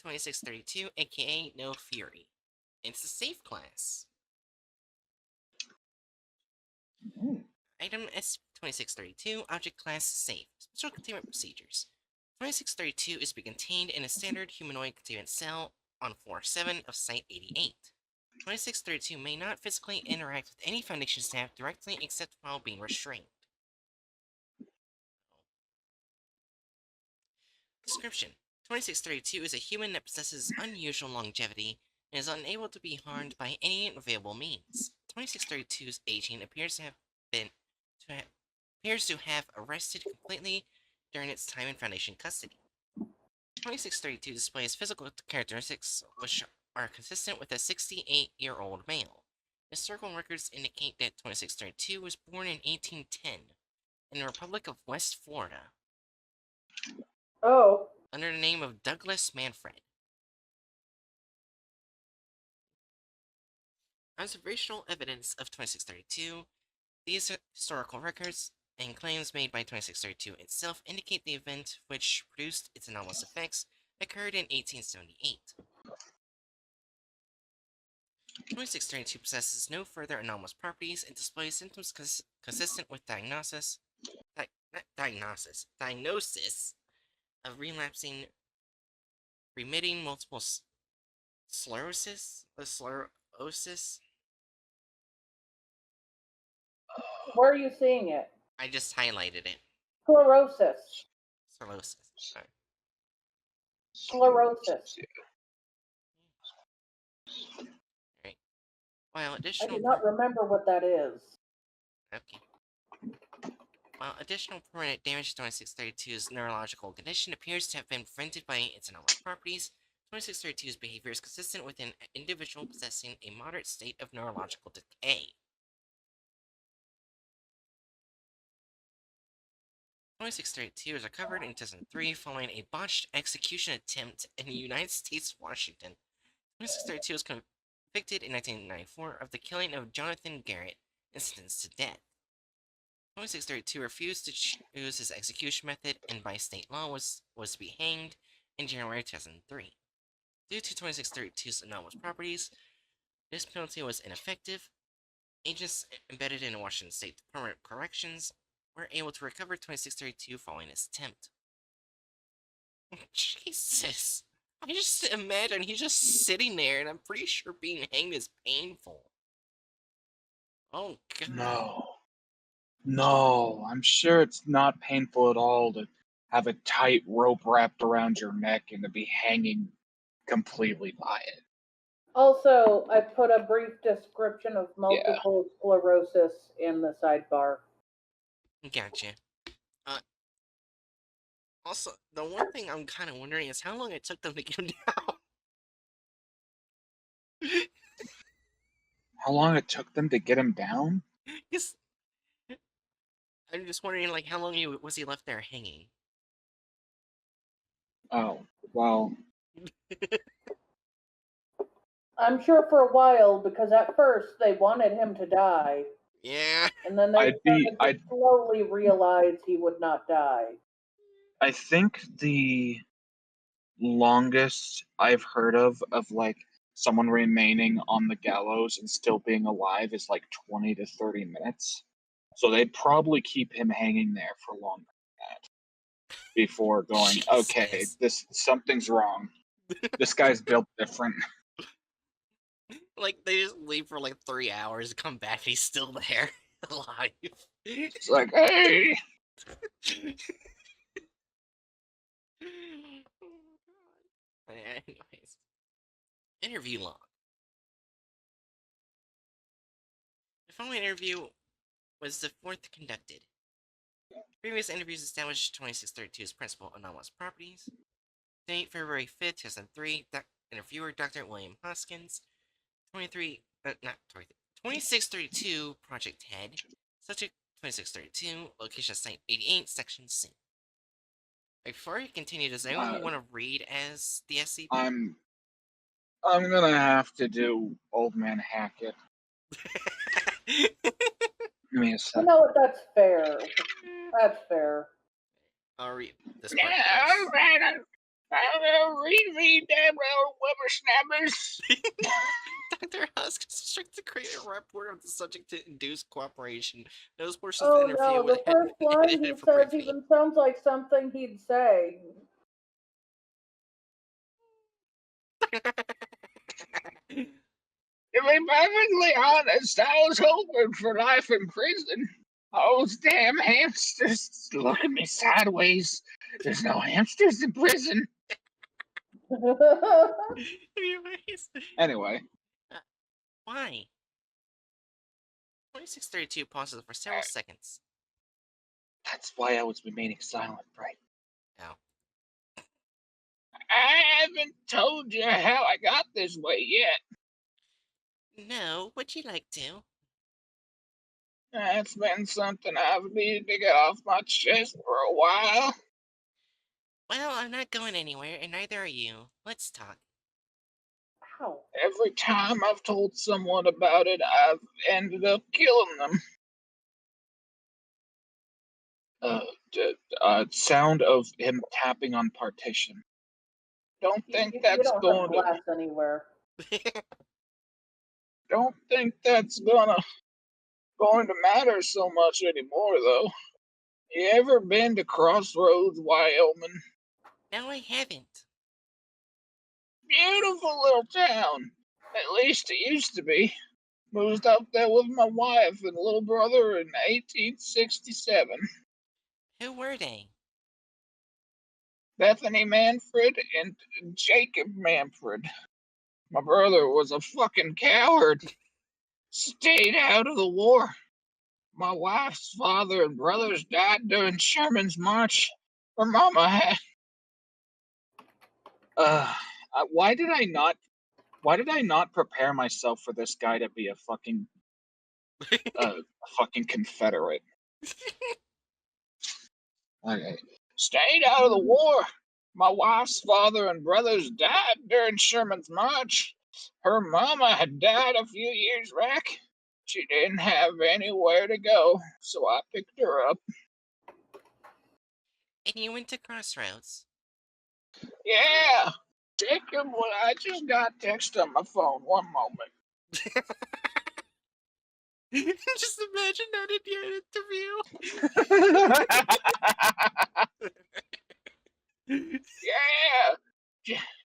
SCP-2632, aka No Fury. It's a safe class. Item SCP-2632, Object Class Safe. Special Containment Procedures. 2632 is to be contained in a standard humanoid containment cell on floor 7 of Site 88. 2632 may not physically interact with any Foundation staff directly except while being restrained. Description: 2632 is a human that possesses unusual longevity and is unable to be harmed by any available means. 2632's aging appears to have arrested completely during its time in Foundation custody. 2632 displays physical characteristics which are consistent with a 68-year-old male. Historical records indicate that 2632 was born in 1810 in the Republic of West Florida. Oh. Under the name of Douglas Manfred. Observational evidence of 2632. These historical records and claims made by 2632 itself indicate the event which produced its anomalous effects occurred in 1878. 2632 possesses no further anomalous properties and displays symptoms consistent with diagnosis of relapsing, remitting multiple sclerosis. Where are you seeing it? I just highlighted it. Sclerosis. Sorry. Sclerosis. Right. While additional I do not remember what that is. Okay. While additional permanent damage to 2632's neurological condition appears to have been prevented by its anomalous properties, 2632's behavior is consistent with an individual possessing a moderate state of neurological decay. 2632 was recovered in 2003 following a botched execution attempt in the United States, Washington. 2632 was convicted in 1994 of the killing of Jonathan Garrett and sentenced to death. 2632 refused to choose his execution method and by state law was to be hanged in January 2003. Due to 2632's anomalous properties, this penalty was ineffective. Agents embedded in the Washington State Department of Corrections were able to recover 2632 following his attempt. Jesus. I just imagine he's just sitting there, and I'm pretty sure being hanged is painful. Oh, God. No, I'm sure it's not painful at all to have a tight rope wrapped around your neck and to be hanging completely by it. Also, I put a brief description of multiple sclerosis in the sidebar. Gotcha. Also, the one thing I'm kind of wondering is how long it took them to get him down. How long it took them to get him down? Because I'm just wondering, like, how long was he left there hanging? Oh, well. I'm sure for a while, because at first they wanted him to die. Yeah. And then they slowly realized he would not die. I think the longest I've heard of like someone remaining on the gallows and still being alive is like 20 to 30 minutes. So they'd probably keep him hanging there for longer than that before going, okay, something's wrong. This guy's built different. Like, they just leave for like 3 hours, come back, he's still there, alive. It's like, hey! Anyways. Interview log. The following interview was the fourth conducted. Previous interviews established 2632's principal anomalous properties. Date February 5th, 2003. Interviewer Dr. William Hoskins. 2632 Project Head. Subject 2632. Location Site 88, Section C. Before we continue, does anyone want to read as the SCP? I'm gonna have to do Old Man Hackett. Give me a second. You know what? That's fair. That's fair. I'll read this part first. Read me, damn well, whippersnappers. Dr. Husk is instructed to create a report of the subject to induce cooperation. Those portions of Oh the interview no, would the first be line he edited for says briefing. even sounds like something he'd say. To be perfectly honest, I was hoping for life in prison. Those damn hamsters look at me sideways. There's no hamsters in prison. Anyways. Anyway. Why? 2632 pauses for several seconds. That's why I was remaining silent, right? Oh. I haven't told you how I got this way yet. No, would you like to? That's been something I've needed to get off my chest for a while. Well, I'm not going anywhere, and neither are you. Let's talk. Ow. Every time I've told someone about it, I've ended up killing them. Sound of him tapping on partition. Don't think that's you don't have glass anywhere. Don't think that's going to matter so much anymore, though. You ever been to Crossroads, Wyoming? No, I haven't. Beautiful little town. At least it used to be. Moved up there with my wife and little brother in 1867. Who were they? Bethany Manfred and Jacob Manfred. My brother was a fucking coward. Stayed out of the war. My wife's father and brothers died during Sherman's march. Her mama had. Why did I not prepare myself for this guy to be a fucking Confederate? Okay. Stayed out of the war. My wife's father and brothers died during Sherman's march. Her mama had died a few years back. She didn't have anywhere to go, so I picked her up. And you went to Crossroads? Yeah. Jacob, I just got text on my phone. One moment. Just imagine that in your interview. Yeah.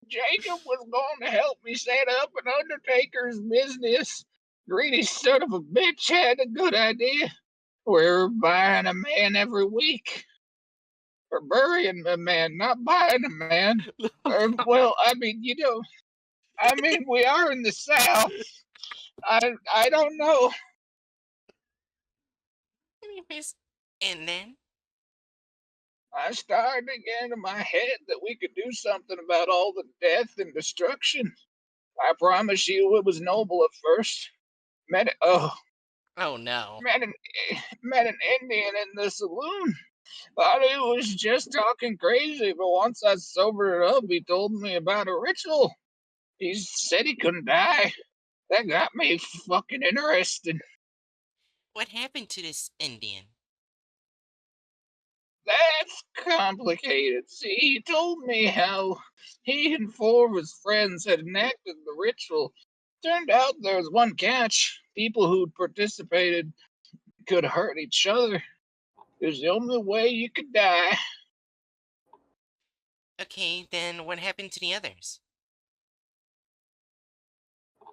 Jacob was going to help me set up an undertaker's business. Greedy son of a bitch had a good idea. We're buying a man every week. We're burying a man, not buying a man. Well, I mean, we are in the South. I don't know. Anyways, and then? I started to get into my head that we could do something about all the death and destruction. I promise you it was noble at first. Oh no. Met an Indian in the saloon. Thought he was just talking crazy, but once I sobered up, he told me about a ritual. He said he couldn't die. That got me fucking interested. What happened to this Indian? That's complicated. See, he told me how he and 4 of his friends had enacted the ritual. Turned out there was one catch. People who'd participated could hurt each other. It was the only way you could die. Okay, then what happened to the others?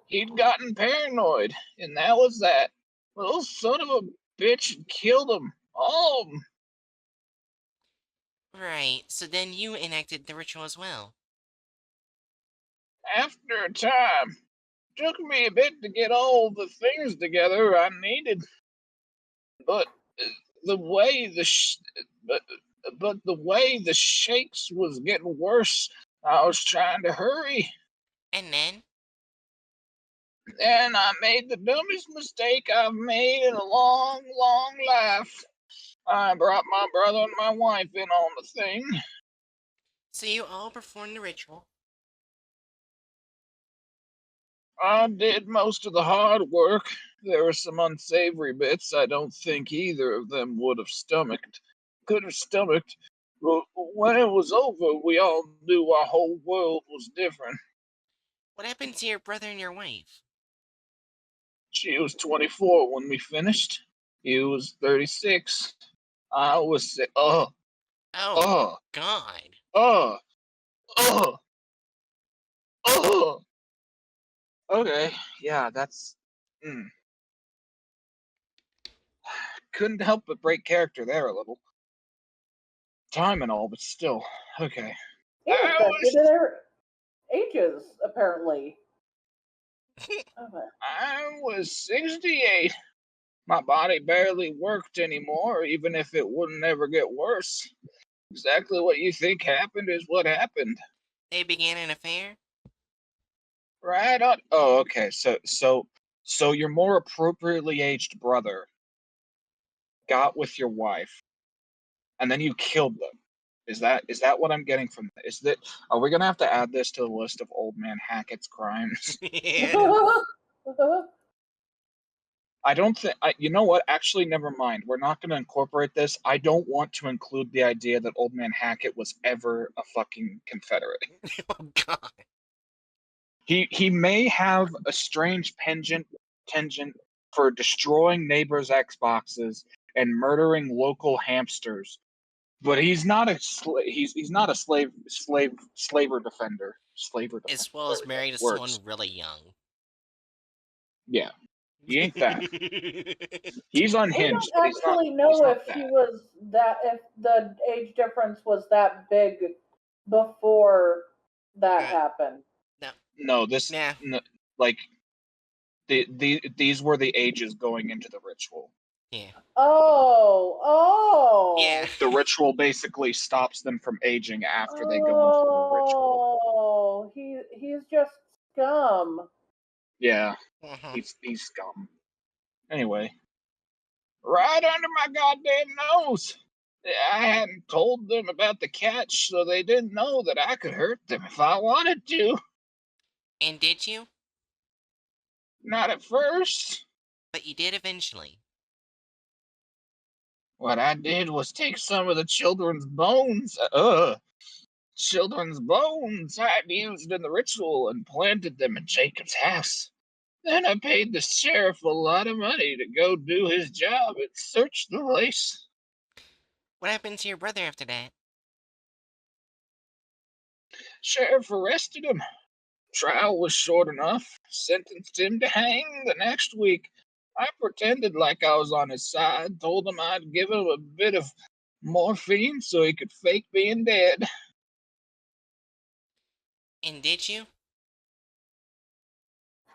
He'd gotten paranoid, and that was that. Little son of a bitch had killed them. All of them. Right, so then you enacted the ritual as well. After a time, took me a bit to get all the things together I needed. But the way the shakes was getting worse, I was trying to hurry. And then? And I made the dumbest mistake I've made in a long, long life. I brought my brother and my wife in on the thing. So you all performed the ritual? I did most of the hard work. There were some unsavory bits I don't think either of them could have stomached. But when it was over, we all knew our whole world was different. What happened to your brother and your wife? She was 24 when we finished. He was 36. I was Oh, uh, God. uh, uh, uh. Okay, yeah, that's. Couldn't help but break character there a little. Time and all, but still. Okay. It affected their ages, apparently. I was 68. My body barely worked anymore, even if it wouldn't ever get worse. Exactly what you think happened is what happened. They began an affair? Right on. Oh, okay. So your more appropriately aged brother got with your wife, and then you killed them. Is that what I'm getting from this? Is that are we gonna have to add this to the list of old man Hackett's crimes? Yeah. I don't think. You know what? Actually, never mind. We're not going to incorporate this. I don't want to include the idea that Old Man Hackett was ever a fucking Confederate. Oh, God. He may have a strange tangent for destroying neighbors' Xboxes and murdering local hamsters, but he's not a he's not a slaver defender. As well as married to Works. someone really young. Yeah, he ain't that. He's We unhinged. don't But he's not, actually know he's not if that. he was that, if the age difference was that big before that happened. No, this Nah. like these were the ages going into the ritual. Yeah. Oh. Yeah. The ritual basically stops them from aging after they go into the ritual. Oh, he's just scum. Yeah, Mhm. he's scum. Anyway, right under my goddamn nose. I hadn't told them about the catch, so they didn't know that I could hurt them if I wanted to. And did you? Not at first. But you did eventually. What I did was take some of the children's bones. Children's bones I'd used in the ritual and planted them in Jacob's house. Then I paid the sheriff a lot of money to go do his job and search the place. What happened to your brother after that? Sheriff arrested him. Trial was short enough. Sentenced him to hang the next week. I pretended like I was on his side, told him I'd give him a bit of morphine so he could fake being dead. And did you?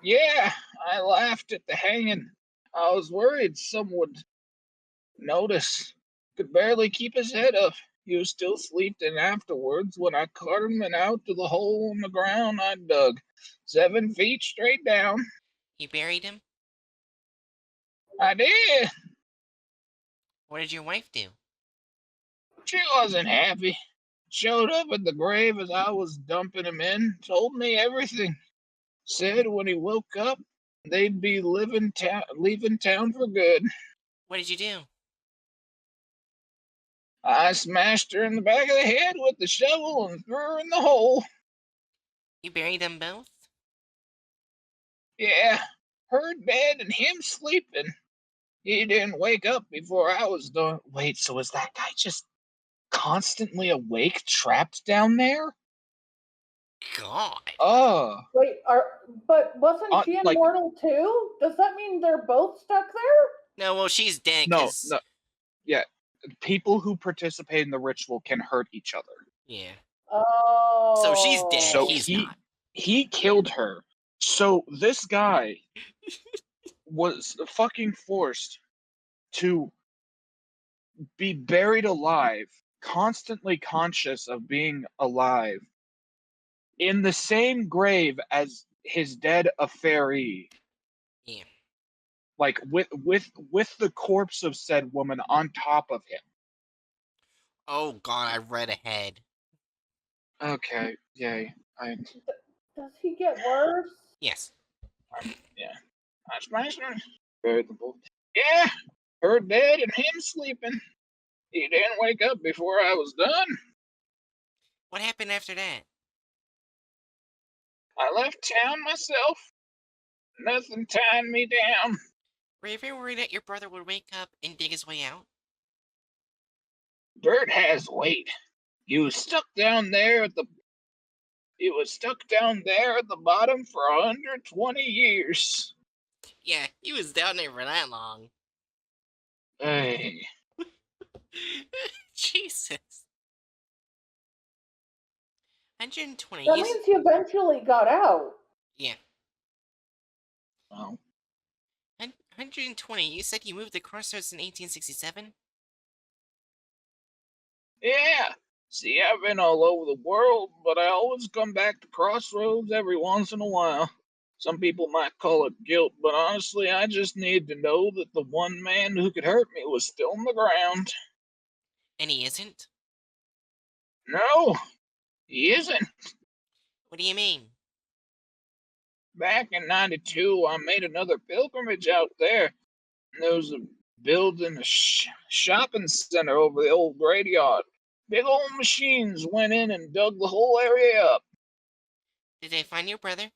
Yeah, I laughed at the hanging. I was worried someone would notice. Could barely keep his head up. He was still sleeping afterwards when I carted him out to the hole in the ground I dug, 7 feet straight down. You buried him? I did. What did your wife do? She wasn't happy. Showed up at the grave as I was dumping him in, told me everything. Said when he woke up, they'd be leaving town for good. What did you do? I smashed her in the back of the head with the shovel and threw her in the hole. You buried them both? Yeah, her dead and him sleeping. He didn't wake up before I was done. Wait, so is that guy just constantly awake, trapped down there? God. Wait, but wasn't she like, immortal too? Does that mean they're both stuck there? No, well, she's dead. No. Yeah, people who participate in the ritual can hurt each other. Yeah. Oh. So she's dead. So He's not. he killed her. So this guy was fucking forced to be buried alive, constantly conscious of being alive, in the same grave as his dead affairee. Yeah. Like with the corpse of said woman on top of him. Oh God, I read ahead. Okay, yay. Does he get worse? Yes. Yeah. Buried them both. Yeah, her dead and him sleeping. He didn't wake up before I was done. What happened after that? I left town myself. Nothing tying me down. Were you ever worried that your brother would wake up and dig his way out? Dirt has weight. He was stuck down there at the bottom for 120 years. Yeah, he was down there for that long. Hey. Jesus. 120. That means he eventually got out. Yeah. Well, 120. You said you moved to Crossroads in 1867? yeah. See, I've been all over the world, but I always come back to Crossroads every once in a while. Some people might call it guilt, but honestly, I just need to know that the one man who could hurt me was still on the ground. And he isn't? No, he isn't. What do you mean? Back in '92, I made another pilgrimage out there. There was a building a shopping center over the old graveyard. Big old machines went in and dug the whole area up. Did they find your brother?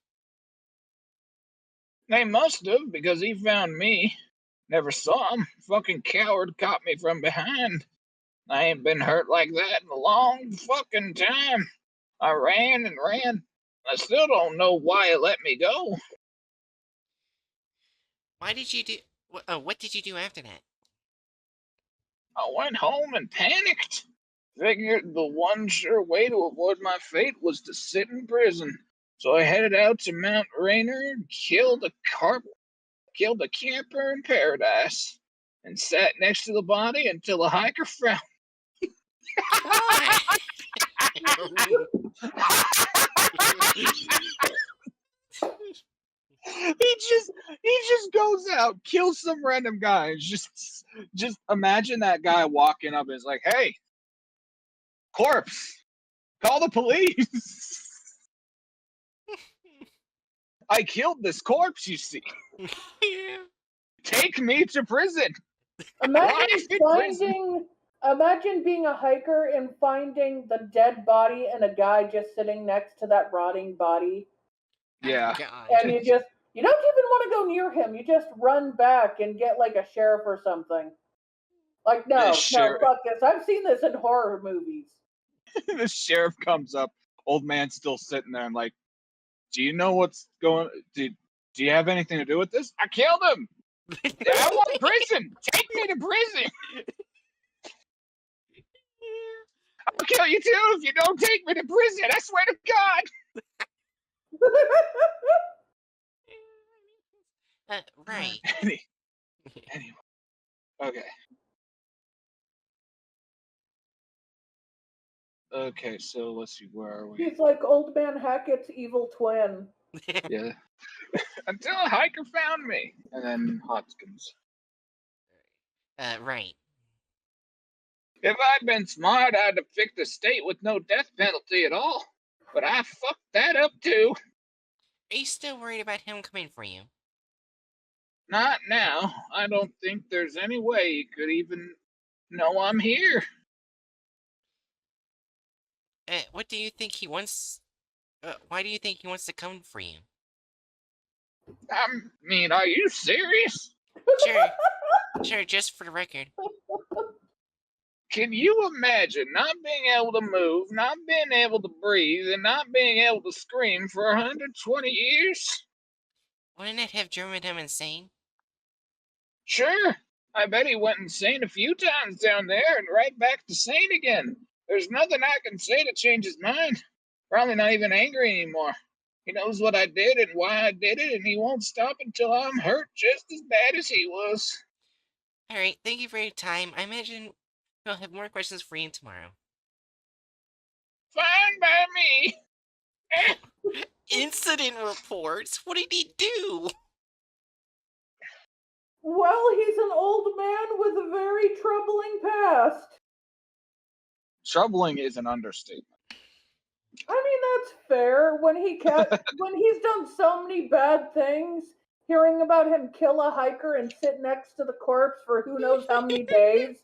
They must have, because he found me. Never saw him. Fucking coward caught me from behind. I ain't been hurt like that in a long fucking time. I ran and ran. I still don't know why it let me go. Why did you do... what did you do after that? I went home and panicked. Figured the one sure way to avoid my fate was to sit in prison. So I headed out to Mount Rainier and killed a camper in paradise, and sat next to the body until a hiker found. He just goes out, kills some random guy, and just imagine that guy walking up and is like, "Hey, corpse, call the police." I killed this corpse, you see. Yeah. Take me to prison. Imagine being a hiker and finding the dead body and a guy just sitting next to that rotting body. Yeah. Oh, God. And you don't even want to go near him. You just run back and get like a sheriff or something. Like, no, fuck this. I've seen this in horror movies. The sheriff comes up, old man still sitting there, and like, do you know what's going? Do you have anything to do with this? I killed him. I want prison. Take me to prison. I'll kill you too if you don't take me to prison. I swear to God. Right. Anyway. Okay. Okay, so let's see, where are we? He's like Old Man Hackett's evil twin. Yeah. Until a hiker found me. And then Hodgkins. Right. If I'd been smart, I'd have picked a state with no death penalty at all. But I fucked that up too. Are you still worried about him coming for you? Not now. I don't think there's any way he could even know I'm here. What do you think he wants? Why do you think he wants to come for you? I mean, are you serious? Sure, just for the record. Can you imagine not being able to move, not being able to breathe, and not being able to scream for 120 years? Wouldn't it have driven him insane? Sure. I bet he went insane a few times down there and right back to sane again. There's nothing I can say to change his mind. Probably not even angry anymore. He knows what I did and why I did it, and he won't stop until I'm hurt just as bad as he was. Alright, thank you for your time. I imagine we'll have more questions for you tomorrow. Fine by me. Incident reports? What did he do? Well, he's an old man with a very troubling past. Troubling is an understatement. I mean, that's fair. When he's done so many bad things, hearing about him kill a hiker and sit next to the corpse for who knows how many days,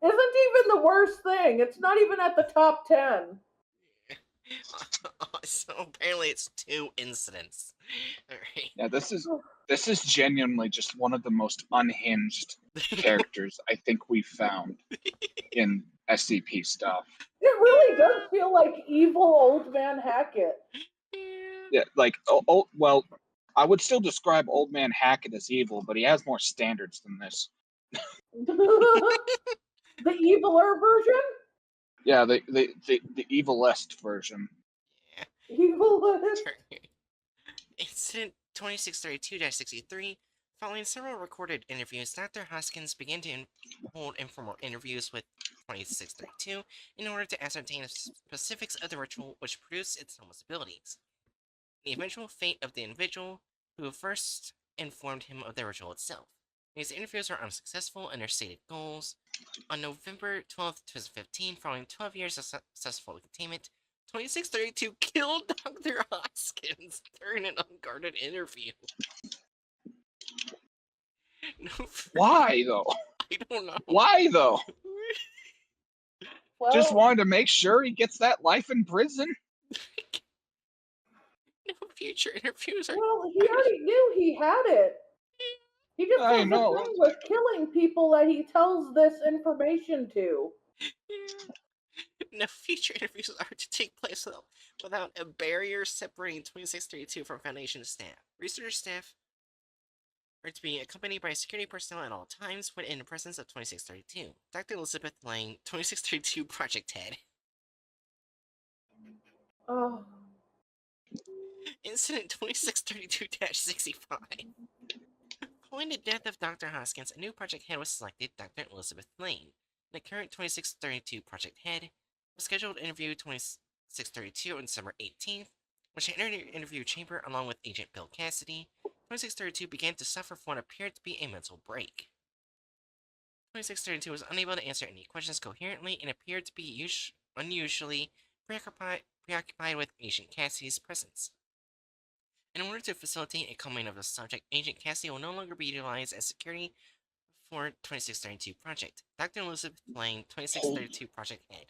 isn't even the worst thing. It's not even at the top 10. So apparently it's 2 incidents. Alright. Yeah, this is genuinely just one of the most unhinged characters I think we've found in SCP stuff. It really does feel like evil old man Hackett. Yeah, like, well, I would still describe Old Man Hackett as evil, but he has more standards than this. The eviler version? Yeah, the evilest version. Yeah. Evilest. Incident 2632-63. Following several recorded interviews, Dr. Hoskins began to hold informal interviews with 2632 in order to ascertain the specifics of the ritual which produced its enormous abilities. The eventual fate of the individual who first informed him of the ritual itself. These interviews were unsuccessful in their stated goals. On November 12, 2015, following 12 years of successful containment, 2632 killed Dr. Hoskins during an unguarded interview. Why, though? I don't know. Why, though? Well, Just wanted to make sure he gets that life in prison? No future interviews are... well, he already knew he had it. He just I has know. a thing with killing people that he tells this information to. No future interviews are to take place without a barrier separating 2632 from Foundation staff. Research staff are to be accompanied by security personnel at all times when in the presence of 2632. Dr. Elizabeth Lang, 2632 Project Head. Oh. Incident 2632-65. Following the death of Dr. Hoskins, a new project head was selected, Dr. Elizabeth Lane. The current 2632 project head was scheduled to interview 2632 on December 18th. When she entered the interview chamber along with Agent Bill Cassidy, 2632 began to suffer from what appeared to be a mental break. 2632 was unable to answer any questions coherently and appeared to be unusually preoccupied with Agent Cassidy's presence. In order to facilitate a calming of the subject, Agent Cassidy will no longer be utilized as security for 2632 Project. Dr. Elizabeth Lang, 2632 Project Head.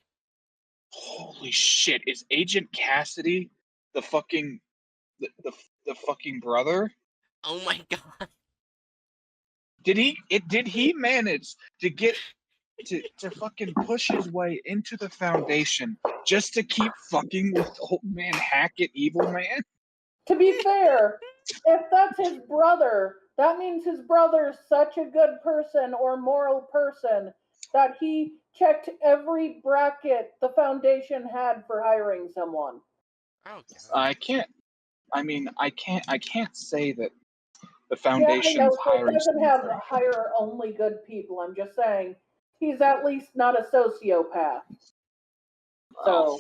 Holy shit! Is Agent Cassidy the fucking the fucking brother? Oh my god! Did he manage to get to fucking push his way into the Foundation just to keep fucking with Old Man Hackett, Evil Man? To be fair, if that's his brother, that means his brother's such a good person or moral person that he checked every bracket the Foundation had for hiring someone. Oh god. I can't say that the Yeah, I Foundation's know, so it hiring doesn't someone have for hire only good people. I'm just saying he's at least not a sociopath. So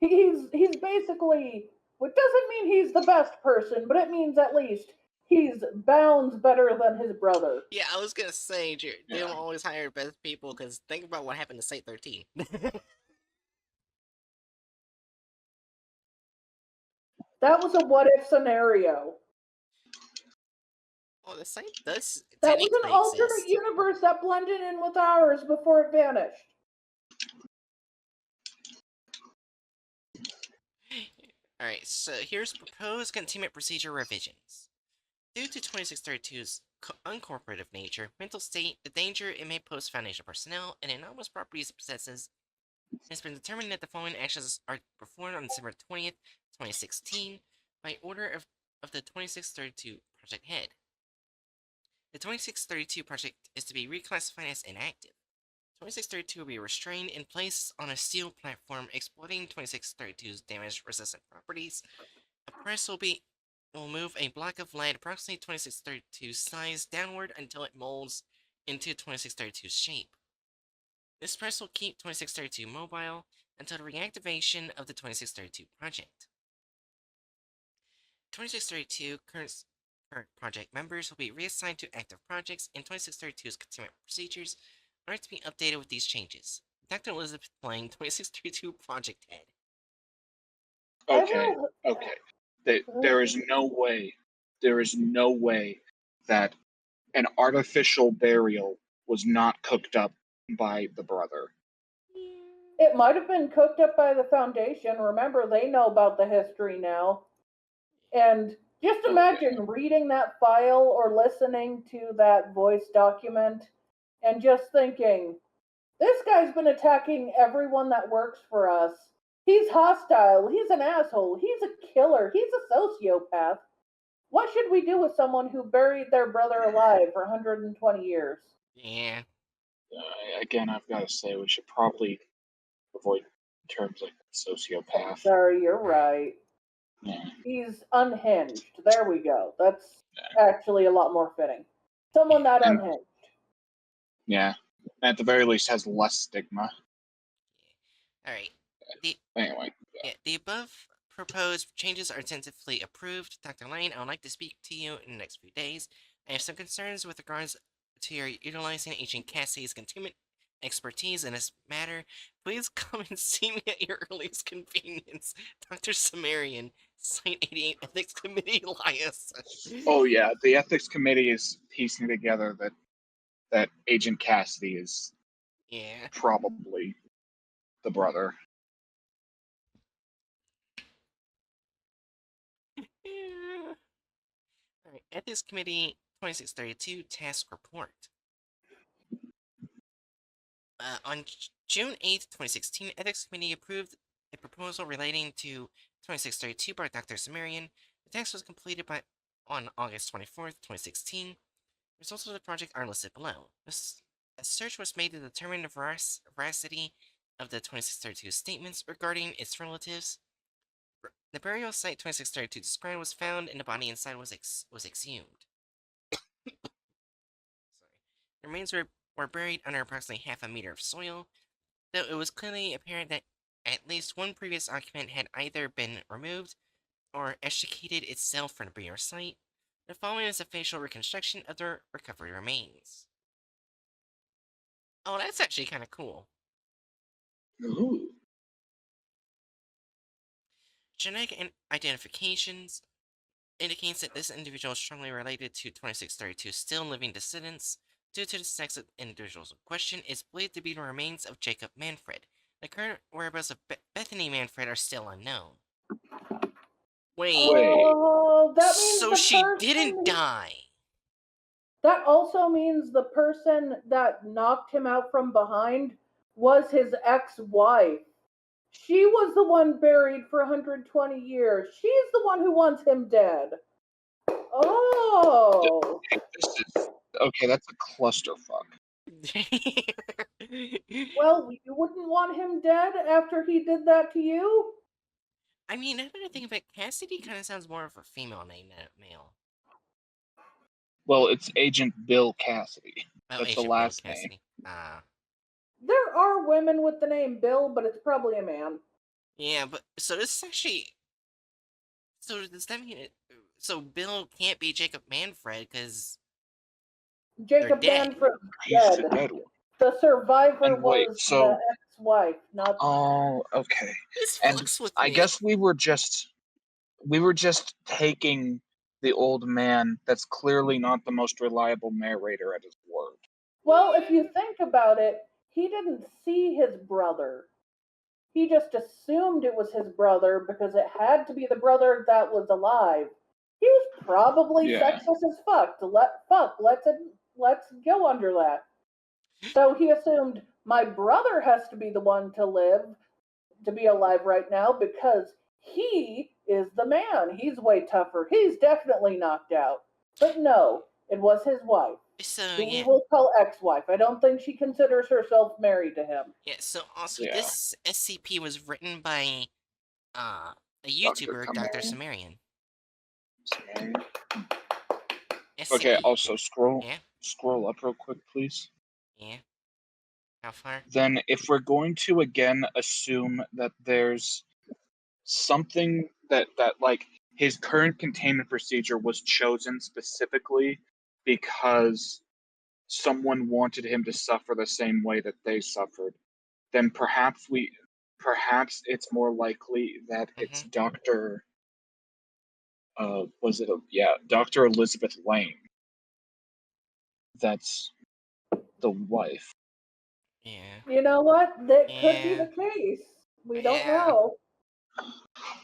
he's basically, what doesn't mean he's the best person, but it means at least he's bounds better than his brother. Yeah, I was gonna say, they don't always hire best people, because think about what happened to Site 13. That was a what if scenario. Oh, the site does That was an alternate exist. universe that blended in with ours before it vanished. Alright, so here's proposed containment procedure revisions. Due to 2632's uncooperative nature, mental state, the danger it may pose to Foundation personnel, and anomalous properties it possesses, it has been determined that the following actions are performed on December 20th, 2016, by order of the 2632 Project Head. The 2632 project is to be reclassified as inactive. 2632 will be restrained in place on a steel platform exploiting 2632's damage-resistant properties. A press will move a block of lead approximately 2632's size downward until it molds into 2632's shape. This press will keep 2632 mobile until the reactivation of the 2632 project. 2632 current project members will be reassigned to active projects, and 2632's containment procedures are to be updated with these changes. Dr. Elizabeth Lang, 2632 Project Head. Okay. There is no way that an artificial burial was not cooked up by the brother. It might have been cooked up by the Foundation. Remember, they know about the history now. And just imagine reading that file or listening to that voice document and just thinking, this guy's been attacking everyone that works for us. He's hostile. He's an asshole. He's a killer. He's a sociopath. What should we do with someone who buried their brother alive for 120 years? Yeah. Again, I've got to say, we should probably avoid terms like sociopath. Sorry, you're right. Yeah. He's unhinged. There we go. That's actually a lot more fitting. Someone that unhinged. Yeah. At the very least, has less stigma. All right. Anyway. Yeah, the above proposed changes are tentatively approved. Dr. Lane, I would like to speak to you in the next few days. I have some concerns with regards to your utilizing Agent Cassie's containment expertise in this matter. Please come and see me at your earliest convenience. Dr. Sumerian, Site 88 Ethics Committee, Elias. Oh yeah, the Ethics Committee is piecing together that Agent Cassidy is probably the brother. Yeah. All right, Ethics Committee 2632 Task Report. On June 8th, 2016, Ethics Committee approved a proposal relating to 2632 by Dr. Sumerian. The task was completed on August 24th, 2016. Results of the project are listed below. A search was made to determine the veracity of the 2632 statements regarding its relatives. The burial site 2632 described was found, and the body inside was exhumed. Sorry. The remains were buried under approximately half a meter of soil, though it was clearly apparent that at least one previous occupant had either been removed or extricated itself from the burial site. The following is a facial reconstruction of the recovered remains. Oh, that's actually kind of cool. Ooh. Genetic identifications indicates that this individual is strongly related to 2632 still living descendants. Due to the sex of the individuals in question, it's believed to be the remains of Jacob Manfred. The current whereabouts of Bethany Manfred are still unknown. Wait. Oh, that means so the she person didn't die. That also means the person that knocked him out from behind was his ex-wife. She was the one buried for 120 years. She's the one who wants him dead. Oh. Okay, that's a clusterfuck. Well, you wouldn't want him dead after he did that to you? I mean, now that I think of it, Cassidy kind of sounds more of a female name than a male. Well, it's Agent Bill Cassidy. Oh, That's Agent the last Bill name. Cassidy. There are women with the name Bill, but it's probably a man. Yeah, but so this is actually. So does that mean so Bill can't be Jacob Manfred because Jacob Manfred dead. dead. The survivor And wait, was so the ex-wife, not. Oh, okay. this And fucks with I me. guess we were just taking the old man that's clearly not the most reliable narrator at his word. Well, if you think about it, he didn't see his brother. He just assumed it was his brother because it had to be the brother that was alive. He was probably sexist as fuck. Let's go under that. So he assumed my brother has to be the one to be alive right now because he is the man. He's way tougher. He's definitely knocked out. But no, it was his wife. So Who we will call ex-wife. I don't think she considers herself married to him. Yeah, so also this SCP was written by a YouTuber, Dr. Sumerian. Okay, also scroll up real quick, please. Yeah. How far? Then if we're going to again assume that there's something that like his current containment procedure was chosen specifically because someone wanted him to suffer the same way that they suffered, then perhaps it's more likely that it's Dr. Dr. Elizabeth Lane. That's the wife. Yeah. You know what? That could be Yeah. the case. We don't Yeah. know.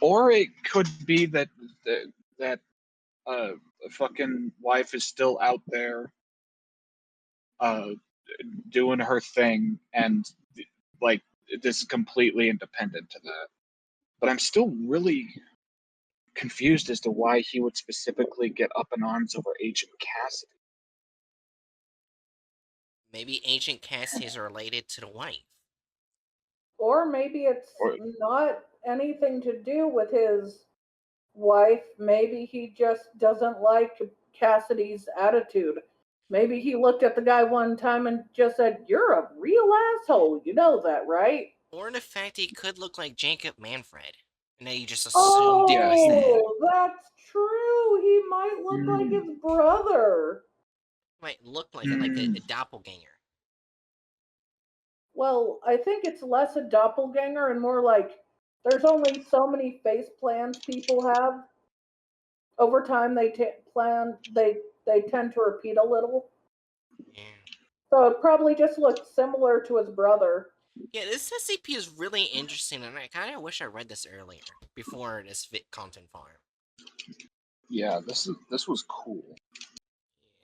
Or it could be that that fucking wife is still out there uh doing her thing, and like this is completely independent to that. But I'm still really confused as to why he would specifically get up in arms over Agent Cassidy. Maybe Agent Cassidy is related to the wife. Or maybe it's Or not anything to do with his wife. Maybe he just doesn't like Cassidy's attitude. Maybe he looked at the guy one time and just said, "You're a real asshole. You know that, right?" Or the fact he could look like Jacob Manfred. And then you just assumed it was that. Oh, that's true. He might look like his brother. Might look like it, like a doppelganger. Well, I think it's less a doppelganger and more like there's only so many face plans people have. Over time, they tend to repeat a little. Yeah. So it probably just looked similar to his brother. Yeah, this SCP is really interesting, and I kind of wish I read this earlier, before this content farm. yeah, this was cool.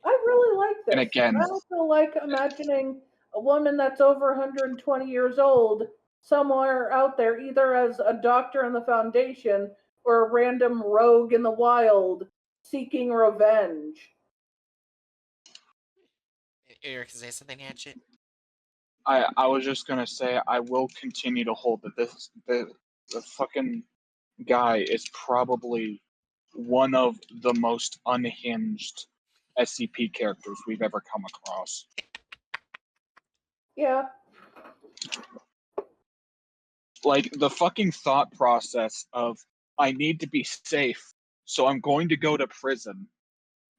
I really like this. And again, I also like imagining a woman that's over 120 years old somewhere out there, either as a doctor in the Foundation or a random rogue in the wild seeking revenge. Eric, say something, Hatchet? I was just gonna say I will continue to hold that the fucking guy is probably one of the most unhinged SCP characters we've ever come across. Yeah. Like the fucking thought process of I need to be safe, so I'm going to go to prison,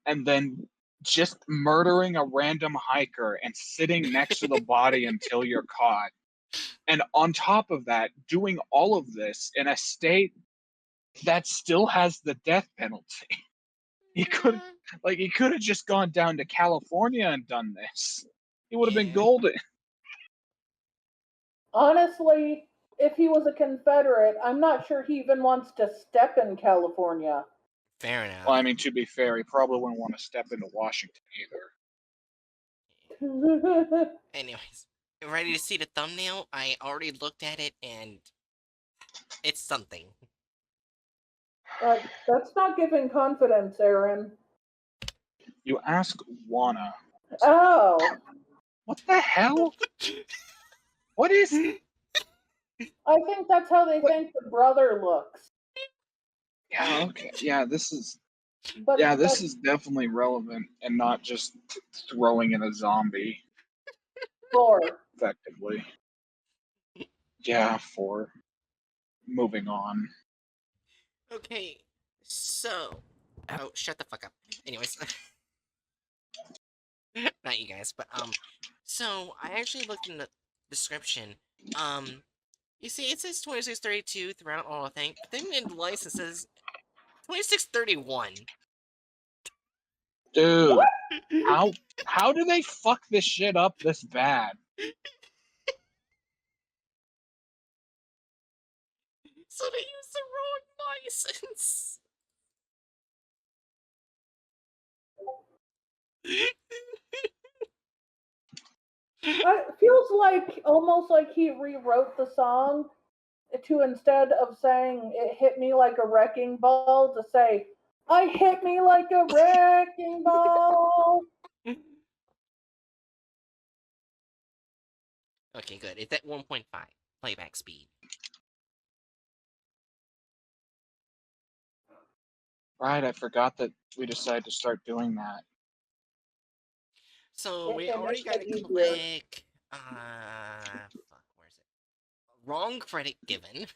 and then just murdering a random hiker and sitting next to the body until you're caught. And on top of that, doing all of this in a state that still has the death penalty. He could have just gone down to California and done this. He would have been golden. Honestly, if he was a Confederate, I'm not sure he even wants to step in California. Fair enough. Well, I mean, to be fair, he probably wouldn't want to step into Washington either. Anyways, ready to see the thumbnail? I already looked at it, and it's something. That's not giving confidence, Aaron. You ask Juana. Oh. What the hell? What is? I think that's how they think the brother looks. Yeah. Okay. Yeah. This is. But Yeah. This is definitely relevant and not just throwing in a zombie. 4. Effectively. Yeah. 4. Moving on. Okay, so... Oh, shut the fuck up. Anyways. Not you guys, but, so, I actually looked in the description. You see, it says 2632 throughout all the thing, but then in the license it says 2631. Dude, how do they fuck this shit up this bad? So they used the wrong license. It feels like almost like he rewrote the song to, instead of saying "it hit me like a wrecking ball," to say "I hit me like a wrecking ball." Okay, good. It's at 1.5 playback speed. Right, I forgot that we decided to start doing that. So we It already makes got it to easier. click. Fuck, where's it? Wrong credit given.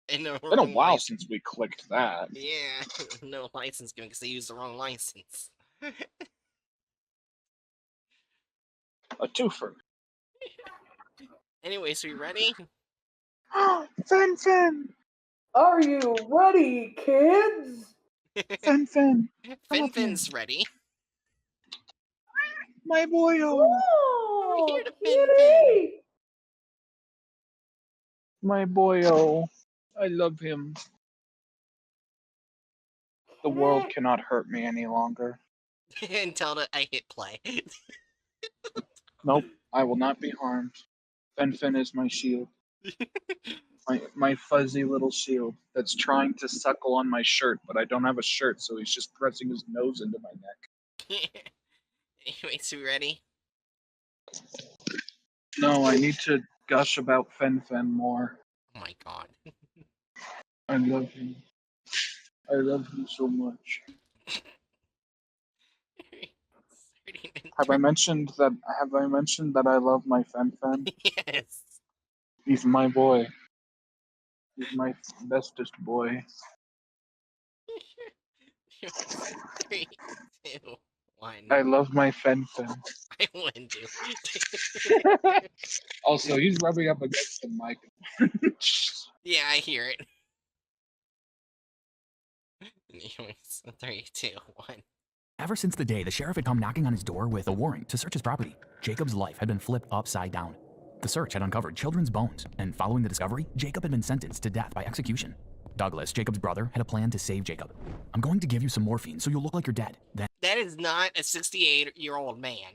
And no It's been a wrong while license. since we clicked that. Yeah, no license given because they used the wrong license. A twofer. Anyway, so you ready? Fen! Are you ready, kids? Fen! Come up here. Fin's ready. My boy! Oh. Oh, here to Fin. kitty! My boyo. I love him. The world cannot hurt me any longer. Until I hit play. Nope, I will not be harmed. Fen is my shield. My fuzzy little shield that's trying to suckle on my shirt, but I don't have a shirt, so he's just pressing his nose into my neck. Anyways, we ready? No, I need to gush about Fen more. Oh my god. I love him. I love him so much. Have I mentioned that I love my Fen? Yes. He's my boy. He's my bestest boy. 3, 2, 1. I love my Fen. I wouldn't do. Also, he's rubbing up against the mic. Yeah, I hear it. Anyways, 3, 2, 1. Ever since the day the sheriff had come knocking on his door with a warrant to search his property, Jacob's life had been flipped upside down. The search had uncovered children's bones, and following the discovery, Jacob had been sentenced to death by execution. Douglas, Jacob's brother, had a plan to save Jacob. "I'm going to give you some morphine so you'll look like you're dead. Then..." That is not a 68-year-old man.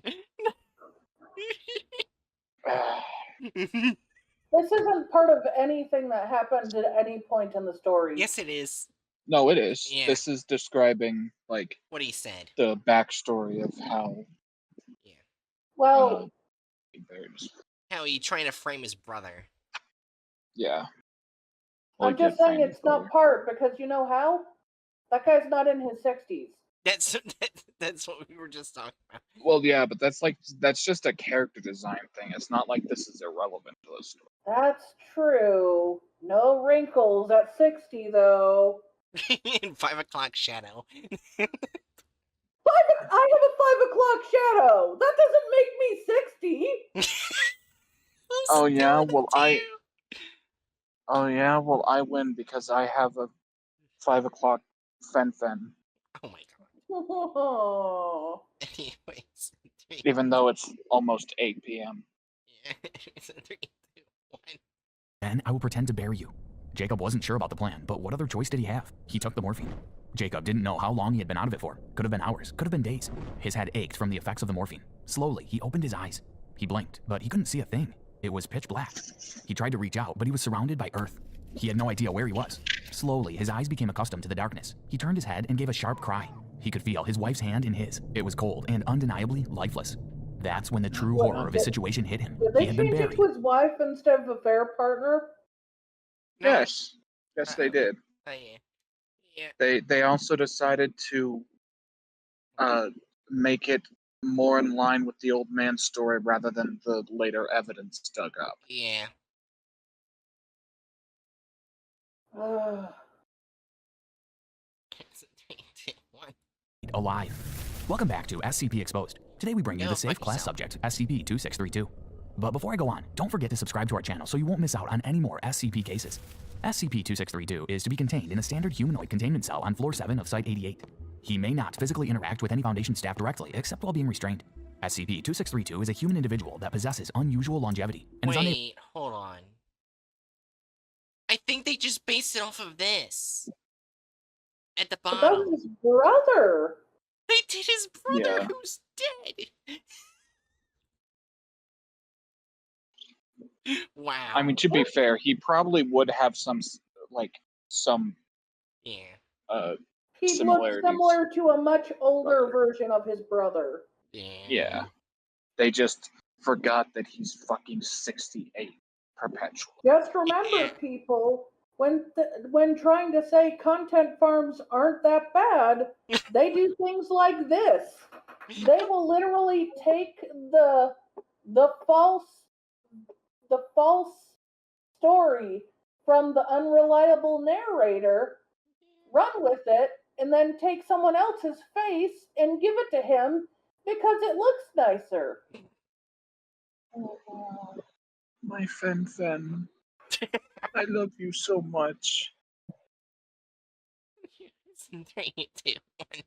This isn't part of anything that happened at any point in the story. Yes, it is. No, it is. Yeah. This is describing, like, What he said. the backstory of how. Yeah. Well, How he trying to frame his brother. Yeah. I'm just saying it's not part because you know how? That guy's not in his 60s. That's what we were just talking about. Well, yeah, but that's just a character design thing. It's not like this is irrelevant to the story. That's true. No wrinkles at 60, though. In 5 o'clock shadow. I have a 5 o'clock shadow. That doesn't make me 60. Oh yeah, I win because I have a 5 o'clock Fen. Oh my god. Oh. Anyways. 3, Even though it's almost 8 p.m. Yeah. 3, 2, 1. "Then I will pretend to bury you." Jacob wasn't sure about the plan, but what other choice did he have? He took the morphine. Jacob didn't know how long he had been out of it for. Could have been hours, could have been days. His head ached from the effects of the morphine. Slowly, he opened his eyes. He blinked, but he couldn't see a thing. It was pitch black. He tried to reach out, but he was surrounded by earth. He had no idea where he was. Slowly, his eyes became accustomed to the darkness. He turned his head and gave a sharp cry. He could feel his wife's hand in his. It was cold and undeniably lifeless. That's when the true horror of his situation hit him. Did He they had been change it buried. to his wife instead of affair partner? No. Yes, they did. Oh, yeah. Yeah. They also decided to make it more in line with the old man's story rather than the later evidence dug up. Yeah. Ugh. 3, 2, 1. Alive. Welcome back to SCP Exposed. Today we bring you Go the safe fuck class yourself. subject, SCP-2632. But before I go on, don't forget to subscribe to our channel so you won't miss out on any more SCP cases. SCP-2632 is to be contained in a standard humanoid containment cell on floor 7 of Site 88. He may not physically interact with any Foundation staff directly, except while being restrained. SCP-2632 is a human individual that possesses unusual longevity and is unable... Wait, hold on. I think they just based it off of this. At the But bottom. that's his brother. They did his brother Yeah. who's dead. Wow. I mean, to be fair, he probably would have some Yeah. He looks similarities. similar to a much older version of his brother. Yeah. They just forgot that he's fucking 68 perpetually. Just remember, people, when trying to say content farms aren't that bad, they do things like this. They will literally take the false story from the unreliable narrator, run with it, and then take someone else's face and give it to him because it looks nicer. Oh, my Fen. I love you so much. 3, 2, 1.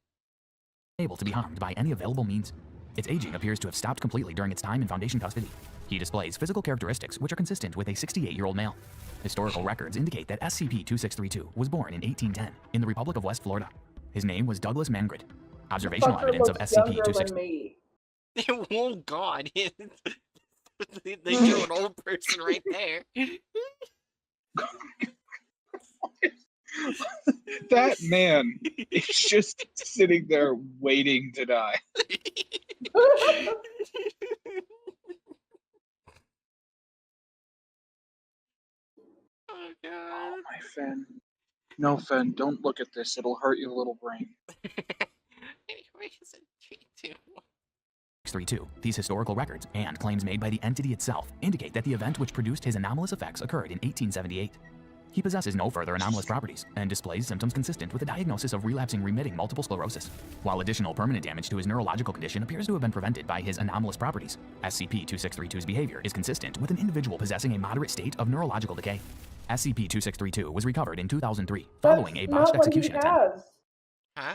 able to be harmed by any available means. Its aging appears to have stopped completely during its time in Foundation custody. He displays physical characteristics which are consistent with a 68-year-old male. Historical records indicate that SCP-2632 was born in 1810 in the Republic of West Florida. His name was Douglas Mangrid. Observational Fucker evidence of looks younger than SCP-2632. me. Oh God! They show an old person right there. That man is just sitting there waiting to die. Oh God! Oh, my Fen. No, Fen, don't look at this. It'll hurt your little brain. Anyway, it's a 3, 2, 1. 632. These historical records and claims made by the entity itself indicate that the event which produced his anomalous effects occurred in 1878. He possesses no further anomalous properties and displays symptoms consistent with a diagnosis of relapsing remitting multiple sclerosis, while additional permanent damage to his neurological condition appears to have been prevented by his anomalous properties. SCP-2632's behavior is consistent with an individual possessing a moderate state of neurological decay. SCP-2632 was recovered in 2003 following a botched execution attempt. Huh?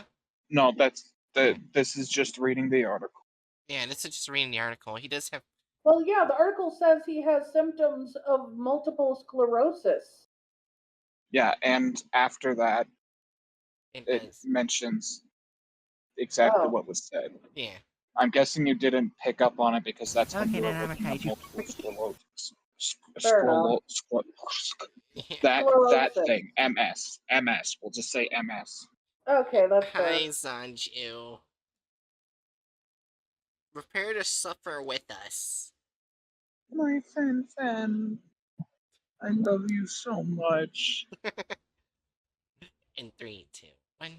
No, this is just reading the article. Yeah, this is just reading the article. He does have. Well, yeah, the article says he has symptoms of multiple sclerosis. Yeah, and after that, it does. mentions exactly Oh. what was said. Yeah. I'm guessing you didn't pick up on it because that's when Okay, you were then I'm looking a at kaiju. multiple sclerosis. Fair enough. Yeah. That Sclerosis. thing, MS. We'll just say MS. Okay, that's fair. Hi, Sanju. Prepare to suffer with us. My Fen, I love you so much. In 3, 2, 1.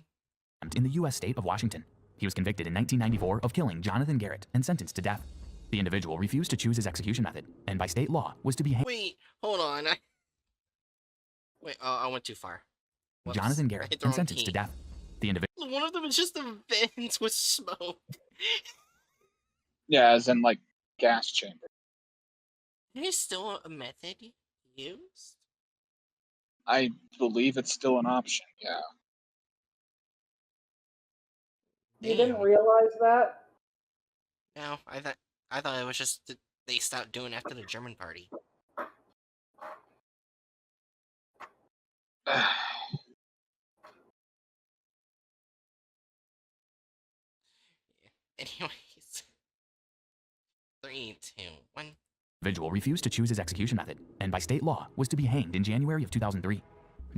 In the U.S. state of Washington. He was convicted in 1994 of killing Jonathan Garrett and sentenced to death. The individual refused to choose his execution method, and by state law was to be hanged. Wait, hold on. Wait, I went too far. Whoops. Jonathan I Garrett hit the and wrong sentenced key. to death. The individual. One of them is just a vent with smoke. Yeah, as in like gas chamber. There's still a method used? I believe it's still an option, yeah. You didn't realize that? No, I thought it was just that they stopped doing after the German party. Anyways. 3, 2, 1. Individual refused to choose his execution method, and by state law was to be hanged in January of 2003.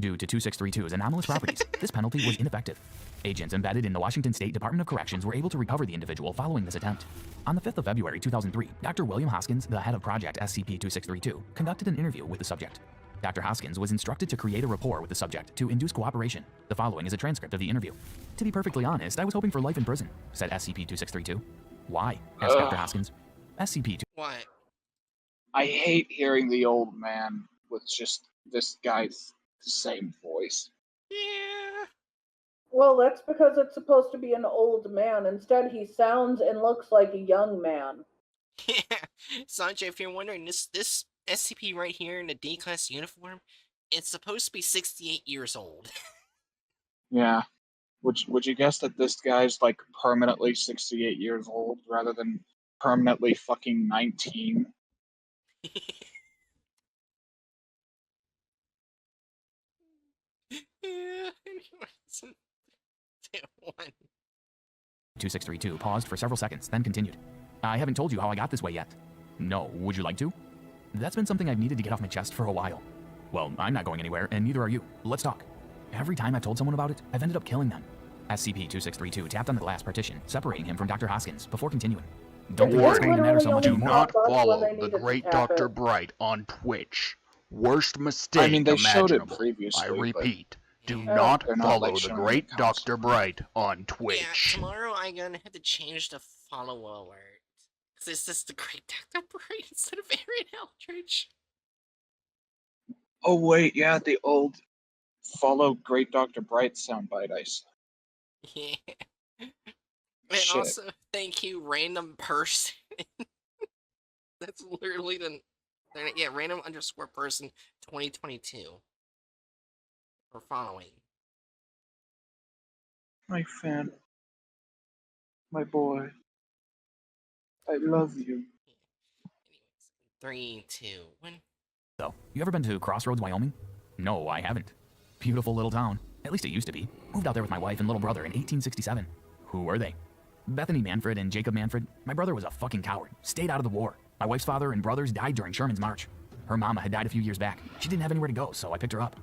Due to 2632's anomalous properties, this penalty was ineffective. Agents embedded in the Washington State Department of Corrections were able to recover the individual following this attempt. On the 5th of February 2003, Dr. William Hoskins, the head of Project SCP-2632, conducted an interview with the subject. Dr. Hoskins was instructed to create a rapport with the subject to induce cooperation. The following is a transcript of the interview. To be perfectly honest, I was hoping for life in prison, said SCP-2632. Why? Asked Dr. Hoskins. SCP-2. What? I hate hearing the old man with just this guy's same voice. Yeah. Well, that's because it's supposed to be an old man. Instead, he sounds and looks like a young man. Yeah. Sanjay, if you're wondering, this SCP right here in the D-class uniform, it's supposed to be 68 years old. Yeah. Would you guess that this guy's like permanently 68 years old rather than permanently fucking 19? Yeah. Anyways. 2, 1. 2632 paused for several seconds, then continued. I haven't told you how I got this way yet. No, would you like to? That's been something I've needed to get off my chest for a while. Well, I'm not going anywhere, and neither are you. Let's talk. Every time I've told someone about it, I've ended up killing them. SCP-2632 tapped on the glass partition, separating him from Dr. Hoskins, before continuing. Don't think it's going to matter so much Do Do anymore. not That's when follow they the needed to great tap Dr. it. Bright on Twitch. Worst mistake I mean, they showed it imaginable. previously, I but repeat, do Yeah. not They're not, follow like, the showing great it Dr. constantly. Bright on Yeah, Twitch. tomorrow I'm gonna have to change the follow alert. Because it's just the great Dr. Bright instead of Aaron Eldridge. Oh wait, yeah, the old follow Great Dr. Bright soundbite I saw. Yeah. And Shit. also, thank you, random person. That's literally yeah, random underscore person 2022. For following. My fan. My boy. I love you. Anyways, 3, 2, 1. Though, you ever been to Crossroads, Wyoming? No, I haven't. Beautiful little town. At least it used to be. Moved out there with my wife and little brother in 1867. Who were they? Bethany Manfred and Jacob Manfred. My brother was a fucking coward. Stayed out of the war. My wife's father and brothers died during Sherman's March. Her mama had died a few years back. She didn't have anywhere to go, so I picked her up.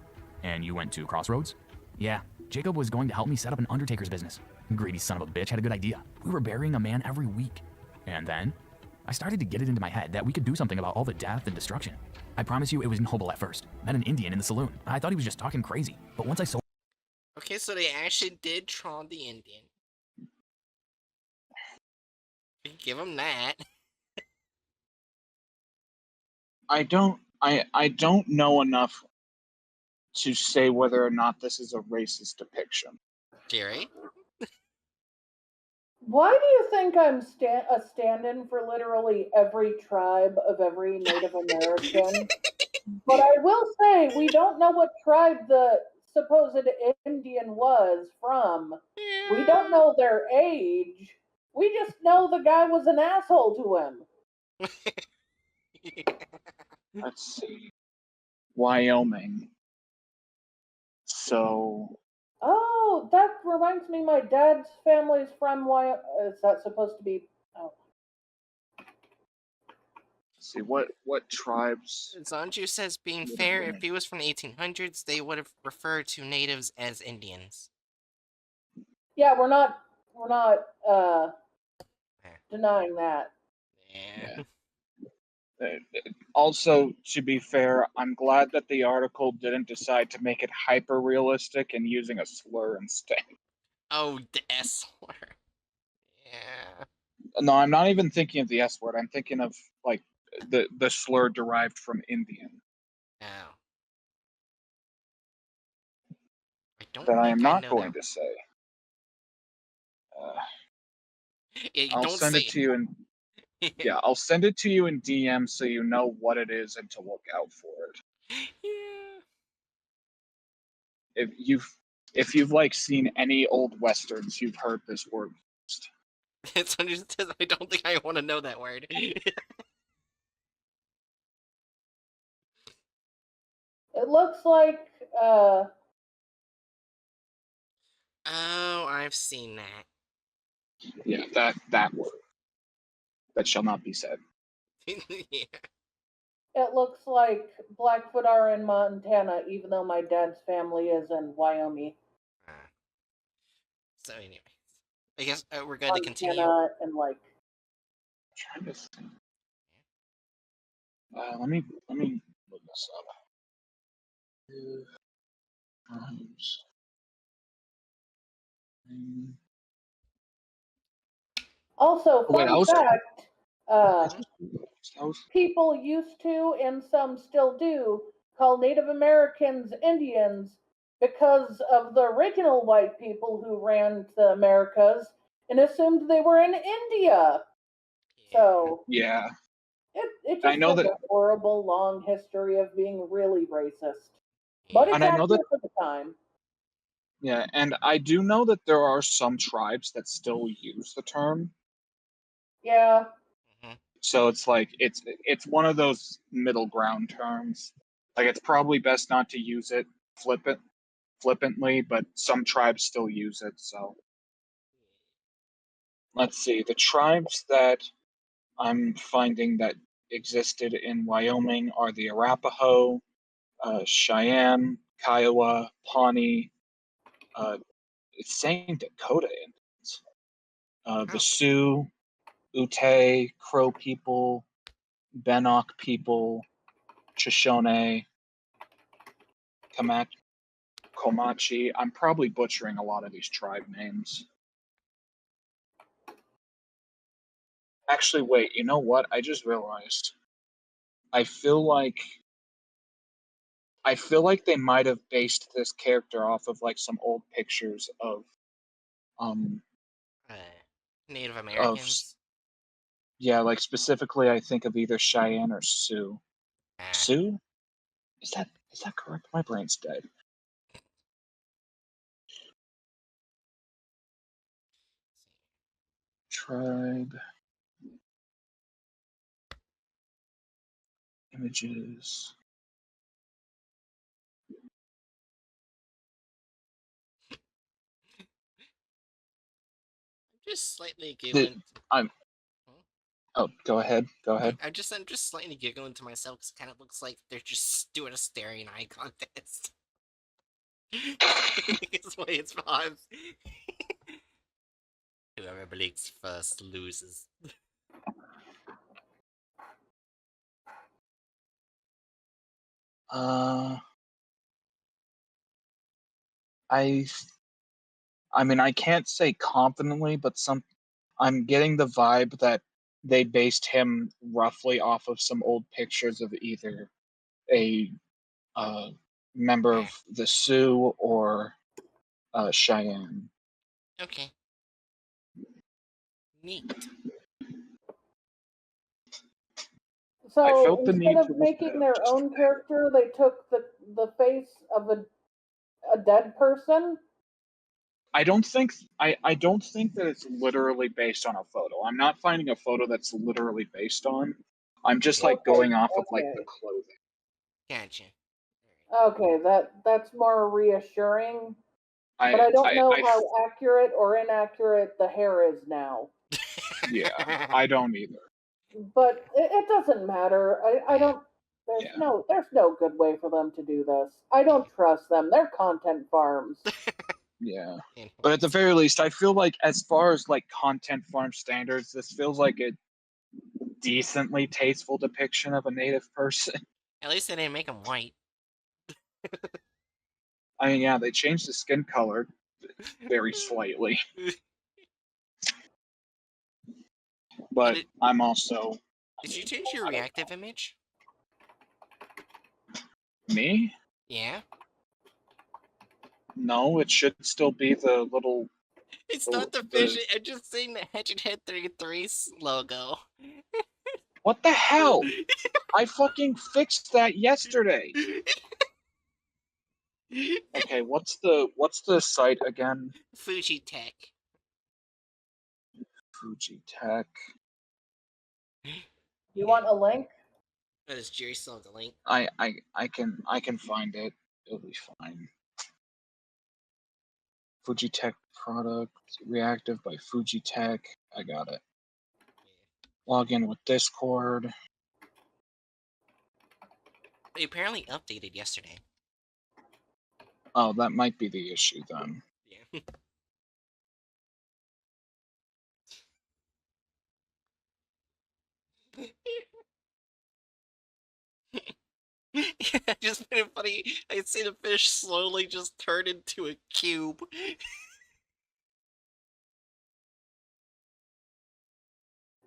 And you went to Crossroads? Yeah. Jacob was going to help me set up an undertaker's business. Greedy son of a bitch had a good idea. We were burying a man every week. And then I started to get it into my head that we could do something about all the death and destruction. I promise you it was noble at first. Met an Indian in the saloon. I thought he was just talking crazy. But once I saw... Okay, so they actually did troll the Indian. Give him that. I don't know enough to say whether or not this is a racist depiction. Jerry? Why do you think I'm a stand-in for literally every tribe of every Native American? But I will say, we don't know what tribe the supposed Indian was from. We don't know their age. We just know the guy was an asshole to him. Let's see. Wyoming. So, Oh, that reminds me, my dad's family's from Wyoming. Is that supposed to be? Oh. let's see what tribes. Zanju says, being fair, if he was from the 1800s, they would have referred to natives as Indians. Yeah, we're not denying that. Yeah. Also, to be fair, I'm glad that the article didn't decide to make it hyper realistic and using a slur instead. Oh, the S word. Yeah. No, I'm not even thinking of the S word. I'm thinking of like the slur derived from Indian. Oh. I don't That I am think not know going that. to say. Yeah, you I'll don't send say it to you in. Yeah, I'll send it to you in DM so you know what it is and to look out for it. Yeah. If you've like seen any old westerns, you've heard this word used. It's understood. I don't think I want to know that word. It looks like Oh, I've seen that. Yeah, that word. That shall not be said. Yeah. it looks like Blackfoot are in Montana, even though my dad's family is in Wyoming. So, anyways, I guess we're going to continue. Montana and like. I'm trying to think. Let me look this up. Tribes. Also, Wait, fun fact, people used to, and some still do, call Native Americans Indians because of the original white people who ran the Americas and assumed they were in India. So yeah, it I just know has that- a horrible long history of being really racist. But it's And I know that- accurate for the time. yeah, and I do know that there are some tribes that still use the term. Yeah. So it's like it's one of those middle ground terms. Like it's probably best not to use it flippantly, but some tribes still use it. So let's see. The tribes that I'm finding that existed in Wyoming are the Arapaho, Cheyenne, Kiowa, Pawnee. It's saying Dakota Indians. The Sioux, Ute, Crow people, Bannock people, Shoshone, Comanche. I'm probably butchering a lot of these tribe names. Actually, wait, you know what? I just realized. I feel like they might have based this character off of like some old pictures of Native Americans. Yeah, like specifically I think of either Cheyenne or Sioux. Sioux? Is that correct? My brain's dead. Tribe Images. Just slightly giggling. Oh, go ahead. Go ahead. I'm just slightly giggling to myself because it kind of looks like they're just doing a staring eye contest. It's way it's fun. Whoever blinks first loses. I mean, I can't say confidently, but I'm getting the vibe that they based him roughly off of some old pictures of either a member of the Sioux or Cheyenne. Okay. Neat. So I felt the need instead to of look making that up their just own to- character, they took the face of a dead person. I don't think that it's literally based on a photo. I'm not finding a photo that's literally based on. I'm just like Okay, going off of like the okay. clothing. Gotcha. Okay, that's more reassuring. But I don't know I- how accurate or inaccurate the hair is now. yeah, I don't either. But it doesn't matter. I don't. Yeah. There's no good way for them to do this. I don't trust them. They're content farms. Yeah. But at the very least, I feel like as far as like content farm standards, this feels like a decently tasteful depiction of a native person. At least they didn't make him white. I mean, yeah, they changed the skin color very slightly. But I'm also Did you change your reactive image? me? Yeah. No, it should still be the little. It's not the fish. I'm just saying the Hatchet Head 33 logo. What the hell? I fucking fixed that yesterday. Okay, what's the site again? Fuji Tech. Fuji Tech. You want a link? Oh, does Jerry still have the link? I can find it. It'll be fine. Fuji Tech product reactive by Fuji Tech. I got it. Log in with Discord. They apparently updated yesterday. Oh, that might be the issue then. Yeah. Yeah, just been funny. I see the fish slowly just turn into a cube.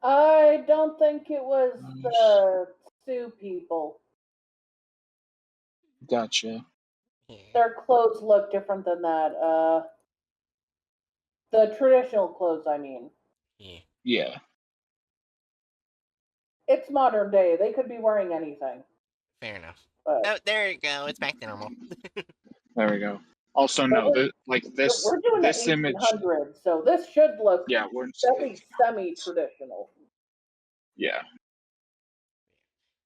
I don't think it was the Sioux people. Gotcha. Yeah. Their clothes look different than that. The traditional clothes, I mean. Yeah. Yeah. It's modern day. They could be wearing anything. Fair enough. But Oh, there you go. It's back to normal. There we go. Also, no, this we're doing this the image. 1800s, so this should look Yeah, we're at least semi-traditional. yeah.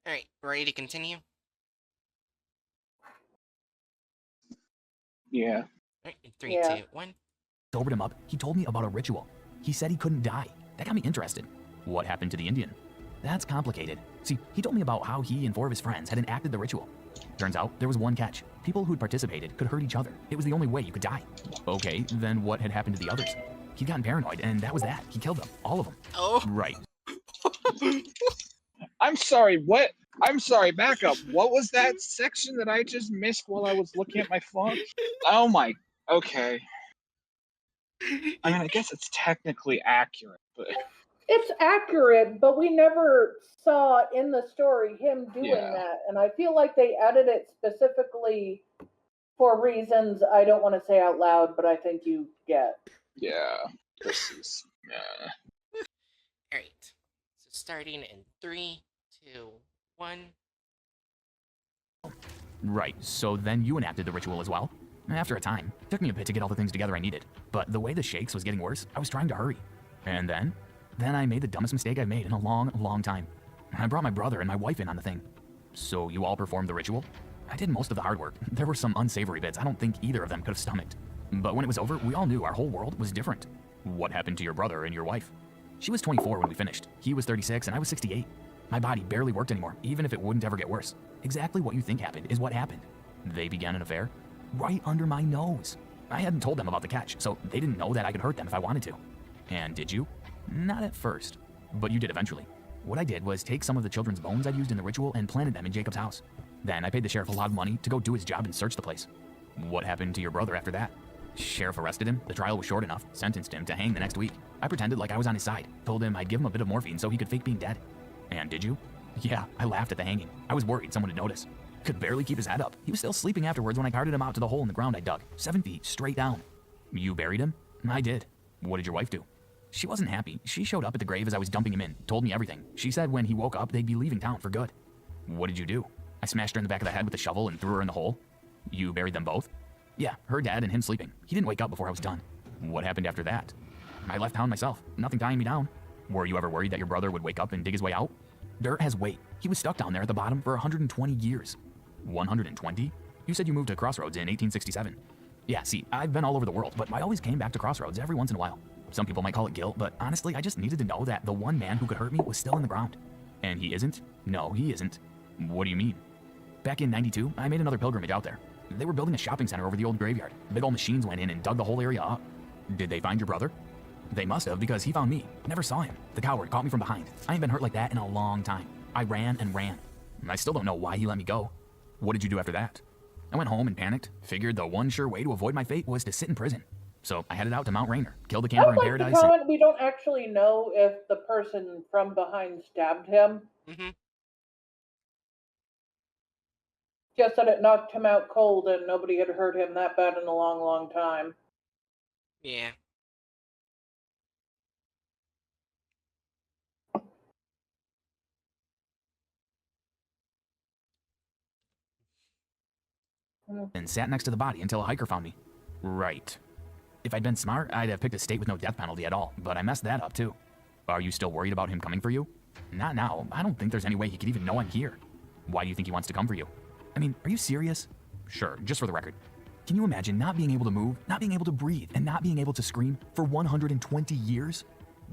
All right, ready to continue? Yeah. All right, in 3, Yeah. 2, 1. Sobered him up, he told me about a ritual. He said he couldn't die. That got me interested. What happened to the Indian? That's complicated. See, he told me about how he and 4 of his friends had enacted the ritual. Turns out, there was one catch. People who'd participated could hurt each other. It was the only way you could die. Okay, then what had happened to the others? He'd gotten paranoid, and that was that. He killed them. All of them. Oh. Right. I'm sorry, what? I'm sorry, back up. What was that section that I just missed while I was looking at my phone? Oh my, okay. I mean, I guess it's technically accurate, but... It's accurate, but we never saw in the story him doing Yeah. that. And I feel like they added it specifically for reasons I don't want to say out loud, but I think you get. Yeah, this is... Yeah. All right. So starting in 3, 2, 1. Right, so then you enacted the ritual as well? After a time. Took me a bit to get all the things together I needed. But the way the shakes was getting worse, I was trying to hurry. And then I made the dumbest mistake I've made in a long, long time. I brought my brother and my wife in on the thing. So you all performed the ritual? I did most of the hard work. There were some unsavory bits I don't think either of them could have stomached. But when it was over, we all knew our whole world was different. What happened to your brother and your wife? She was 24 when we finished. He was 36 and I was 68. My body barely worked anymore, even if it wouldn't ever get worse. Exactly what you think happened is what happened. They began an affair right under my nose. I hadn't told them about the catch, so they didn't know that I could hurt them if I wanted to. And did you? Not at first, but you did eventually. What I did was take some of the children's bones I'd used in the ritual and planted them in Jacob's house. Then I paid the sheriff a lot of money to go do his job and search the place. What happened to your brother after that? Sheriff arrested him, the trial was short enough, sentenced him to hang the next week. I pretended like I was on his side, told him I'd give him a bit of morphine so he could fake being dead. And did you? Yeah, I laughed at the hanging. I was worried someone would notice. Could barely keep his head up. He was still sleeping afterwards when I carted him out to the hole in the ground I dug, 7 feet straight down. You buried him? I did. What did your wife do? She wasn't happy. She showed up at the grave as I was dumping him in, told me everything. She said when he woke up, they'd be leaving town for good. What did you do? I smashed her in the back of the head with a shovel and threw her in the hole. You buried them both? Yeah, her dad and him sleeping. He didn't wake up before I was done. What happened after that? I left town myself. Nothing tying me down. Were you ever worried that your brother would wake up and dig his way out? Dirt has weight. He was stuck down there at the bottom for 120 years. 120? You said you moved to Crossroads in 1867. Yeah, see, I've been all over the world, but I always came back to Crossroads every once in a while. Some people might call it guilt, but honestly, I just needed to know that the one man who could hurt me was still in the ground. And he isn't? No, he isn't. What do you mean? Back in '92, I made another pilgrimage out there. They were building a shopping center over the old graveyard. Big old machines went in and dug the whole area up. Did they find your brother? They must have, because he found me. Never saw him. The coward caught me from behind. I ain't been hurt like that in a long time. I ran and ran. I still don't know why he let me go. What did you do after that? I went home and panicked. Figured the one sure way to avoid my fate was to sit in prison. So I headed out to Mount Rainier, killed the camper in paradise. We don't actually know if the person from behind stabbed him. Mm-hmm. Just that it knocked him out cold and nobody had hurt him that bad in a long, long time. Yeah. And sat next to the body until a hiker found me. Right. If I'd been smart, I'd have picked a state with no death penalty at all, but I messed that up too. Are you still worried about him coming for you? Not now. I don't think there's any way he could even know I'm here. Why do you think he wants to come for you? I mean, are you serious? Sure, just for the record. Can you imagine not being able to move, not being able to breathe, and not being able to scream for 120 years?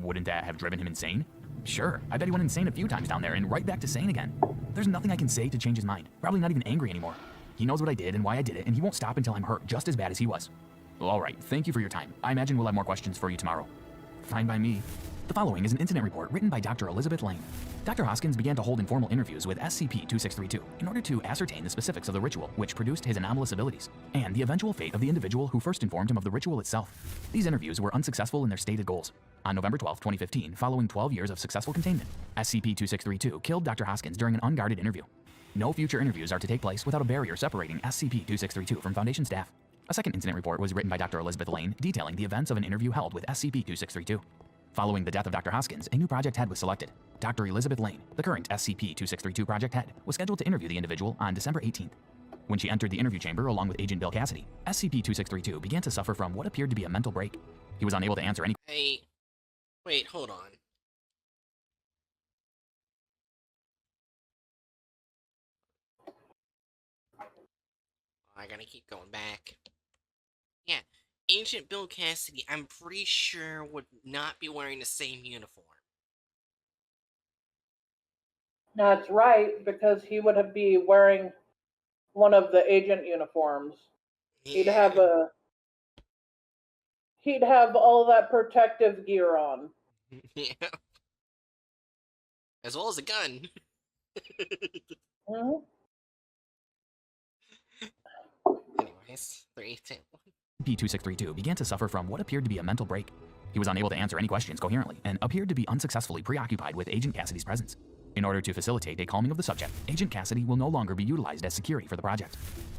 Wouldn't that have driven him insane? Sure, I bet he went insane a few times down there and right back to sane again. There's nothing I can say to change his mind. Probably not even angry anymore. He knows what I did and why I did it, and he won't stop until I'm hurt just as bad as he was. Well, all right, thank you for your time. I imagine we'll have more questions for you tomorrow. Fine by me. The following is an incident report written by Dr. Elizabeth Lane. Dr. Hoskins began to hold informal interviews with SCP-2632 in order to ascertain the specifics of the ritual which produced his anomalous abilities, and the eventual fate of the individual who first informed him of the ritual itself. These interviews were unsuccessful in their stated goals. On November 12, 2015, following 12 years of successful containment, SCP-2632 killed Dr. Hoskins during an unguarded interview. No future interviews are to take place without a barrier separating SCP-2632 from Foundation staff. A second incident report was written by Dr. Elizabeth Lane detailing the events of an interview held with SCP-2632. Following the death of Dr. Hoskins, a new project head was selected. Dr. Elizabeth Lane, the current SCP-2632 project head, was scheduled to interview the individual on December 18th. When she entered the interview chamber along with Agent Bill Cassidy, SCP-2632 began to suffer from what appeared to be a mental break. He was unable to answer any— Hey, wait, hold on. I gotta keep going back. Yeah, Agent Bill Cassidy, I'm pretty sure, would not be wearing the same uniform. That's right, because he would be wearing one of the agent uniforms. Yeah. He'd have all that protective gear on. Yeah. As well as a gun. Mm-hmm. Anyways, 3, 2, 1. SCP-2632 began to suffer from what appeared to be a mental break. He was unable to answer any questions coherently and appeared to be unsuccessfully preoccupied with Agent Cassidy's presence. In order to facilitate a calming of the subject, Agent Cassidy will no longer be utilized as security for the project.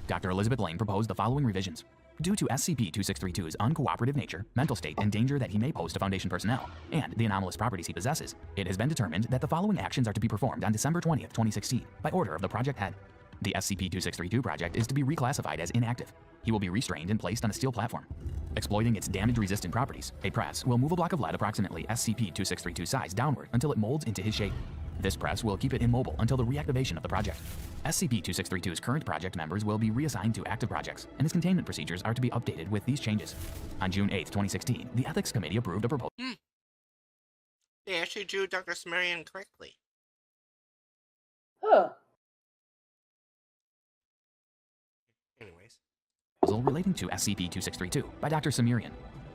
Dr. Elizabeth Lane proposed the following revisions. Due to SCP-2632's uncooperative nature, mental state, and danger that he may pose to Foundation personnel, and the anomalous properties he possesses, it has been determined that the following actions are to be performed on December 20th, 2016, by order of the project head. The SCP-2632 project is to be reclassified as inactive. He will be restrained and placed on a steel platform. Exploiting its damage-resistant properties, a press will move a block of lead approximately SCP-2632 size downward until it molds into his shape. This press will keep it immobile until the reactivation of the project. SCP-2632's current project members will be reassigned to active projects, and his containment procedures are to be updated with these changes. On June 8, 2016, the Ethics Committee approved a proposal. They actually drew Dr. Sumerian correctly. Huh. Anyways. Relating to SCP-2632 by Dr. Sumerian.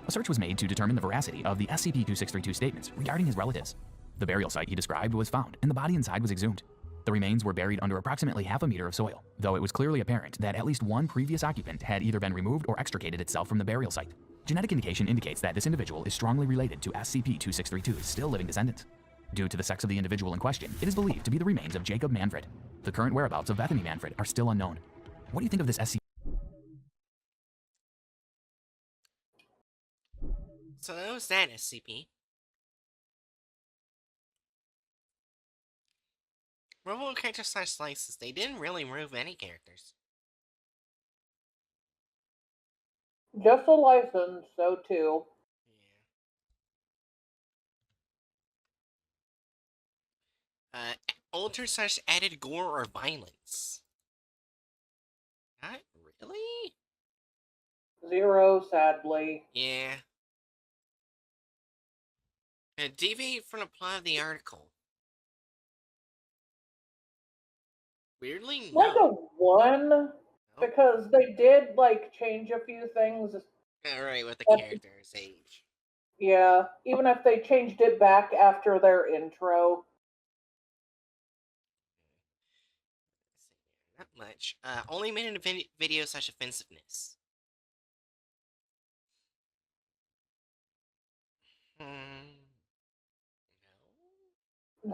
A search was made to determine the veracity of the SCP-2632 statements regarding his relatives. The burial site he described was found, and the body inside was exhumed. The remains were buried under approximately half a meter of soil, though it was clearly apparent that at least one previous occupant had either been removed or extricated itself from the burial site. Genetic indication indicates that this individual is strongly related to SCP-2632's still living descendants. Due to the sex of the individual in question, it is believed to be the remains of Jacob Manfred. The current whereabouts of Bethany Manfred are still unknown. What do you think of this SCP? So that was that, SCP. Removal character slash slices. They didn't really remove any characters. Just a license, so too. Yeah. Altered slash added gore or violence. Not really? 0, sadly. Yeah. Deviate from the plot of the article. Weirdly, no. Like a 1, because they did, like, change a few things. Alright, with the character's age. Yeah, even if they changed it back after their intro. Not much. Only made in a video slash offensiveness. No.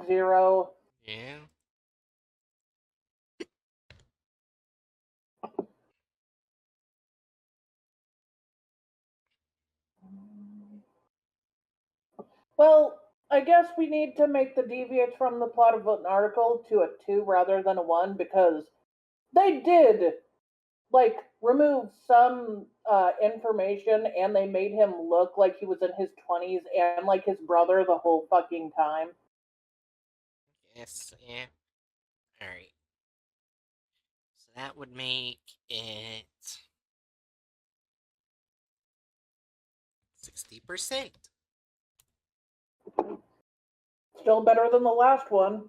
0. Yeah. Well, I guess we need to make the deviates from the plot of an article to a 2 rather than a 1, because they did, like, remove some information, and they made him look like he was in his 20s and like his brother the whole fucking time. Yes, yeah. Alright. So that would make it 60%. Still better than the last one.